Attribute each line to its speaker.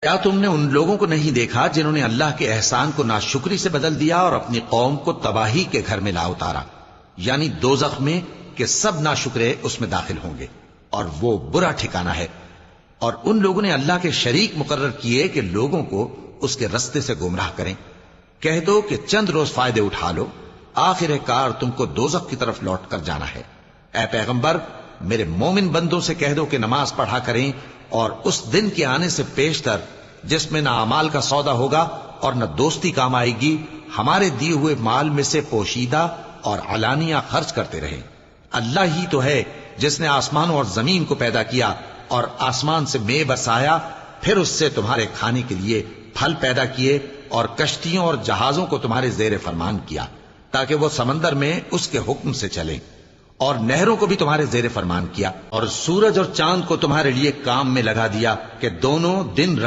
Speaker 1: کیا تم نے ان لوگوں کو نہیں دیکھا جنہوں نے اللہ کے احسان کو ناشکری سے بدل دیا اور اپنی قوم کو تباہی کے گھر میں لا اتارا، یعنی دوزخ میں، کہ سب ناشکرے اس میں داخل ہوں گے اور وہ برا ٹھکانہ ہے۔ اور ان لوگوں نے اللہ کے شریک مقرر کیے کہ لوگوں کو اس کے رستے سے گمراہ کریں۔ کہہ دو کہ چند روز فائدے اٹھا لو، آخر کار تم کو دوزخ کی طرف لوٹ کر جانا ہے۔ اے پیغمبر، میرے مومن بندوں سے کہہ دو کہ نماز پڑھا کریں، اور اس دن کے آنے سے پیشتر جس میں نہ اعمال کا سودا ہوگا اور نہ دوستی کام آئے گی، ہمارے دیے ہوئے مال میں سے پوشیدہ اور علانیہ خرچ کرتے رہیں۔ اللہ ہی تو ہے جس نے آسمانوں اور زمین کو پیدا کیا اور آسمان سے مے برسایا، پھر اس سے تمہارے کھانے کے لیے پھل پیدا کیے اور کشتیوں اور جہازوں کو تمہارے زیر فرمان کیا تاکہ وہ سمندر میں اس کے حکم سے چلیں، اور نہروں کو بھی تمہارے زیر فرمان کیا، اور سورج اور چاند کو تمہارے لیے کام میں لگا دیا کہ دونوں دن رات